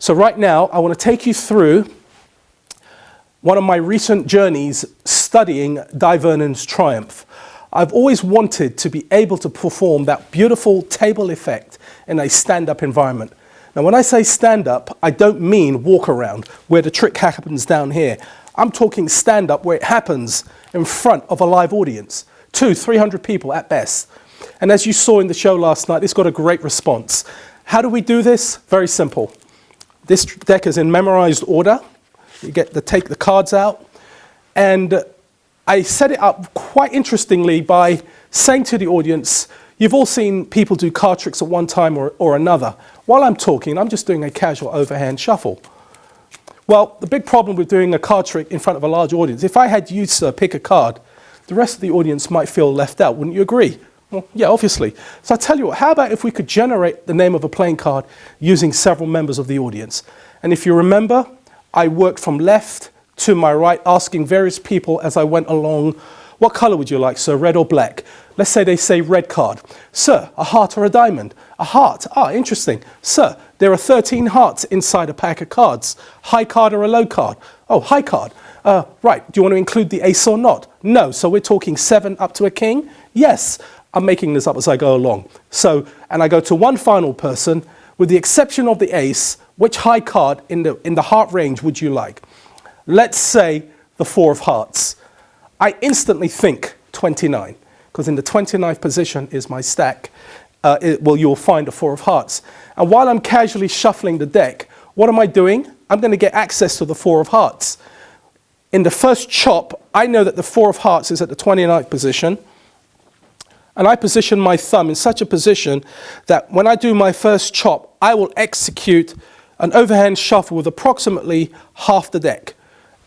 So right now, I want to take you through one of my recent journeys studying Die Vernon's Triumph. I've always wanted to be able to perform that beautiful table effect in a stand-up environment. Now, when I say stand-up, I don't mean walk around where the trick happens down here. I'm talking stand-up where it happens in front of a live audience, 200-300 people at best. And as you saw in the show last night, it's got a great response. How do we do this? Very simple. This deck is in memorized order. You take the cards out, and I set it up quite interestingly by saying to the audience, you've all seen people do card tricks at one time or another. While I'm talking, I'm just doing a casual overhand shuffle. Well, the big problem with doing a card trick in front of a large audience, if I had you, sir, pick a card, the rest of the audience might feel left out. Wouldn't you agree? Well, yeah, obviously. So I tell you what, how about if we could generate the name of a playing card using several members of the audience? And if you remember, I worked from left to my right, asking various people as I went along, what color would you like, sir, red or black? Let's say they say red card. Sir, a heart or a diamond? A heart. Ah, interesting. Sir, there are 13 hearts inside a pack of cards. High card or a low card? Oh, high card. Right, do you want to include the ace or not? No, so we're talking 7 up to a king? Yes, I'm making this up as I go along. So, and I go to one final person, with the exception of the ace, which high card in the heart range would you like? Let's say the 4 of hearts. I instantly think 29, because in the 29th position is my stack. You'll find a 4 of hearts. And while I'm casually shuffling the deck, what am I doing? I'm going to get access to the 4 of hearts. In the first chop, I know that the 4 of hearts is at the 29th position. And I position my thumb in such a position that when I do my first chop, I will execute an overhand shuffle with approximately half the deck.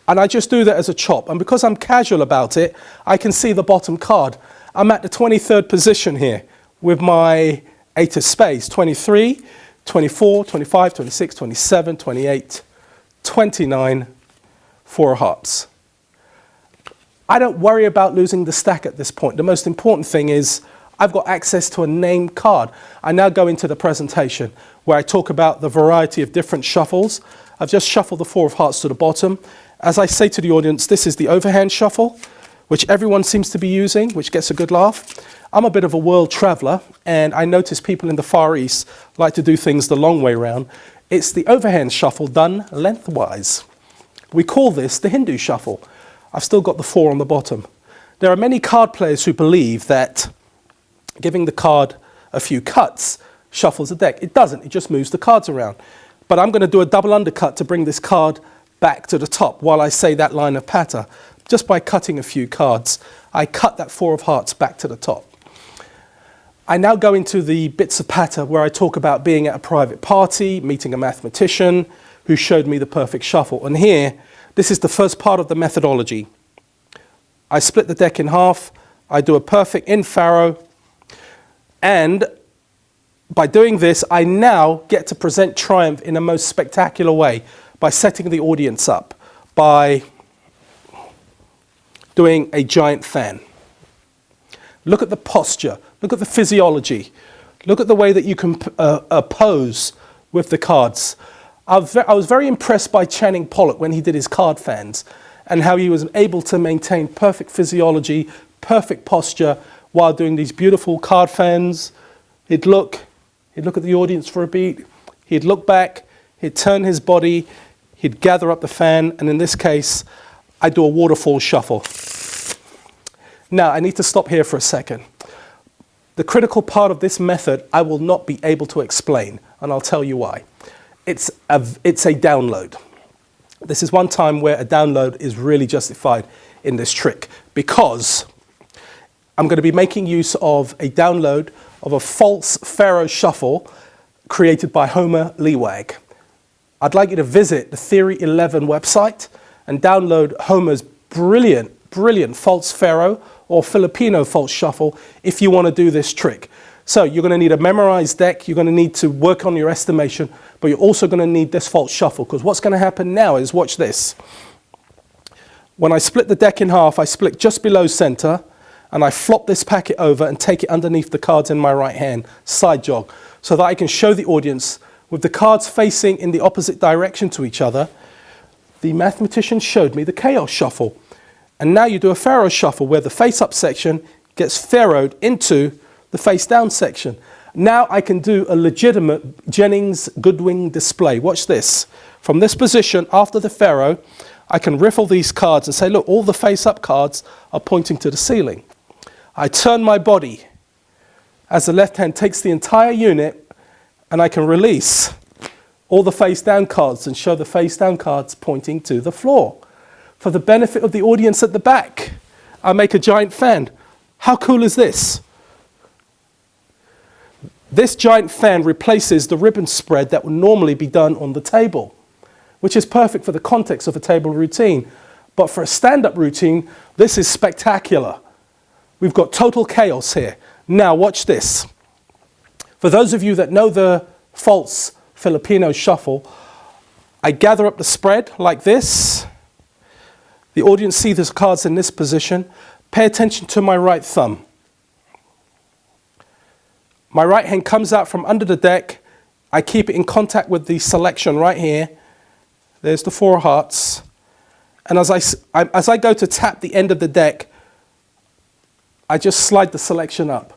And I just do that as a chop. And because I'm casual about it, I can see the bottom card. I'm at the 23rd position here with my 8 of spades. 23, 24, 25, 26, 27, 28, 29, 4 of hearts. I don't worry about losing the stack at this point. The most important thing is I've got access to a named card. I now go into the presentation where I talk about the variety of different shuffles. I've just shuffled the 4 of hearts to the bottom. As I say to the audience, this is the overhand shuffle, which everyone seems to be using, which gets a good laugh. I'm a bit of a world traveler, and I notice people in the Far East like to do things the long way around. It's the overhand shuffle done lengthwise. We call this the Hindu shuffle. I've still got the 4 on the bottom. There are many card players who believe that giving the card a few cuts shuffles the deck. It doesn't, it just moves the cards around. But I'm going to do a double undercut to bring this card back to the top while I say that line of patter. Just by cutting a few cards, I cut that 4 of hearts back to the top. I now go into the bits of patter where I talk about being at a private party, meeting a mathematician who showed me the perfect shuffle. And here, this is the first part of the methodology. I split the deck in half, I do a perfect in faro, and by doing this, I now get to present Triumph in a most spectacular way by setting the audience up, by doing a giant fan. Look at the posture, look at the physiology, look at the way that you can pose with the cards. I was very impressed by Channing Pollock when he did his card fans and how he was able to maintain perfect physiology, perfect posture while doing these beautiful card fans. He'd look at the audience for a beat, he'd look back, he'd turn his body, he'd gather up the fan, and in this case, I do a waterfall shuffle. Now, I need to stop here for a second. The critical part of this method I will not be able to explain, and I'll tell you why. It's a download. This is one time where a download is really justified in this trick, because I'm going to be making use of a download of a false pharaoh shuffle created by Homer Leewag. I'd like you to visit the Theory 11 website and download Homer's brilliant false pharaoh or Filipino false shuffle if you want to do this trick. So you're going to need a memorized deck, you're going to need to work on your estimation, but you're also going to need this false shuffle, because what's going to happen now is, watch this. When I split the deck in half, I split just below center, and I flop this packet over and take it underneath the cards in my right hand, side jog, so that I can show the audience with the cards facing in the opposite direction to each other, the mathematician showed me the chaos shuffle. And now you do a pharaoh shuffle where the face-up section gets pharaohed into the face-down section. Now I can do a legitimate Jennings-Goodwin display. Watch this. From this position, after the pharaoh, I can riffle these cards and say, look, all the face-up cards are pointing to the ceiling. I turn my body as the left hand takes the entire unit, and I can release all the face-down cards and show the face-down cards pointing to the floor. For the benefit of the audience at the back, I make a giant fan. How cool is this? This giant fan replaces the ribbon spread that would normally be done on the table, which is perfect for the context of a table routine. But for a stand-up routine, this is spectacular. We've got total chaos here. Now watch this. For those of you that know the false Filipino shuffle, I gather up the spread like this. The audience see the cards in this position. Pay attention to my right thumb. My right hand comes out from under the deck. I keep it in contact with the selection right here. There's the 4 of hearts. And as I go to tap the end of the deck, I just slide the selection up.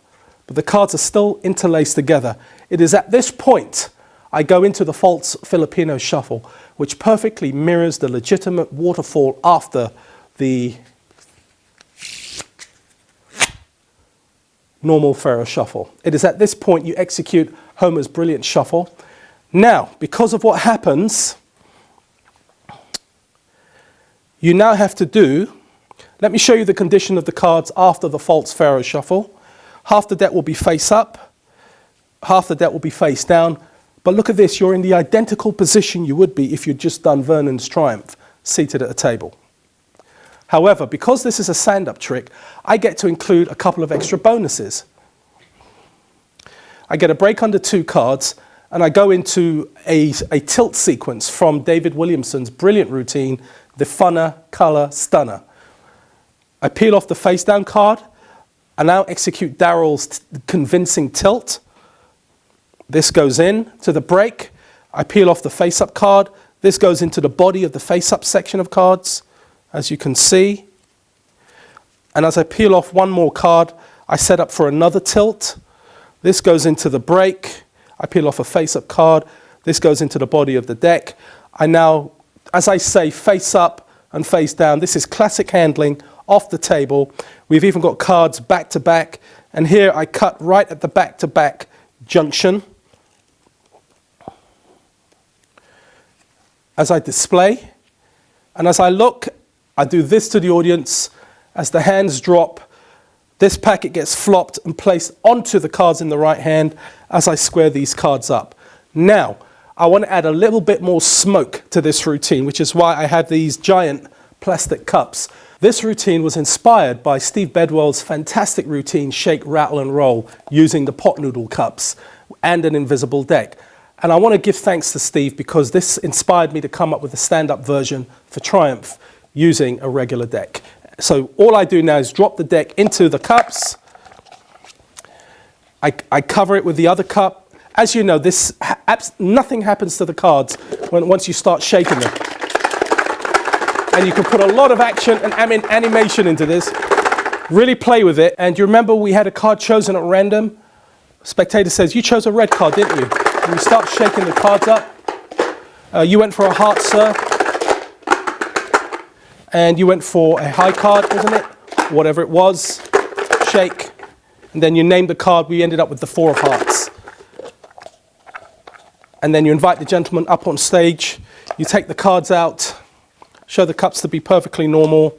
But the cards are still interlaced together. It is at this point I go into the false Filipino shuffle, which perfectly mirrors the legitimate waterfall after the normal pharaoh shuffle. It is at this point you execute Homer's brilliant shuffle. Now, because of what happens, you now have to do, let me show you the condition of the cards after the false pharaoh shuffle. Half the deck will be face up, half the deck will be face down. But look at this, you're in the identical position you would be if you'd just done Vernon's Triumph, seated at a table. However, because this is a stand-up trick, I get to include a couple of extra bonuses. I get a break under 2 cards, and I go into a tilt sequence from David Williamson's brilliant routine, the Funner Color Stunner. I peel off the face-down card, I now execute Darrell's convincing tilt. This goes in to the break. I peel off the face-up card. This goes into the body of the face-up section of cards, as you can see. And as I peel off one more card, I set up for another tilt. This goes into the break. I peel off a face-up card. This goes into the body of the deck. I now, as I say, face up and face down. This is classic handling off the table. We've even got cards back to back. And here I cut right at the back-to-back junction. As I display, and as I look, I do this to the audience. As the hands drop, this packet gets flopped and placed onto the cards in the right hand as I square these cards up. Now, I want to add a little bit more smoke to this routine, which is why I have these giant plastic cups. This routine was inspired by Steve Bedwell's fantastic routine, Shake, Rattle and Roll, using the pot noodle cups and an invisible deck. And I want to give thanks to Steve because this inspired me to come up with a stand-up version for Triumph using a regular deck. So all I do now is drop the deck into the cups. I cover it with the other cup. As you know, nothing happens to the cards once you start shaking them. And you can put a lot of action and animation into this. Really play with it. And you remember we had a card chosen at random? Spectator says, you chose a red card, didn't you? And you start shaking the cards up. You went for a heart, sir. And you went for a high card, wasn't it? Whatever it was. Shake. And then you named the card. We ended up with the 4 of hearts. And then you invite the gentleman up on stage. You take the cards out. Show the cups to be perfectly normal.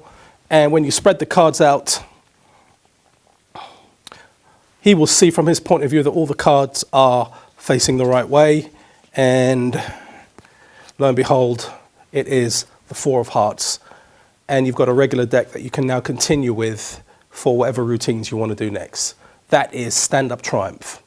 And when you spread the cards out, he will see from his point of view that all the cards are facing the right way. And lo and behold, it is the 4 of hearts. And you've got a regular deck that you can now continue with for whatever routines you want to do next. That is stand-up Triumph.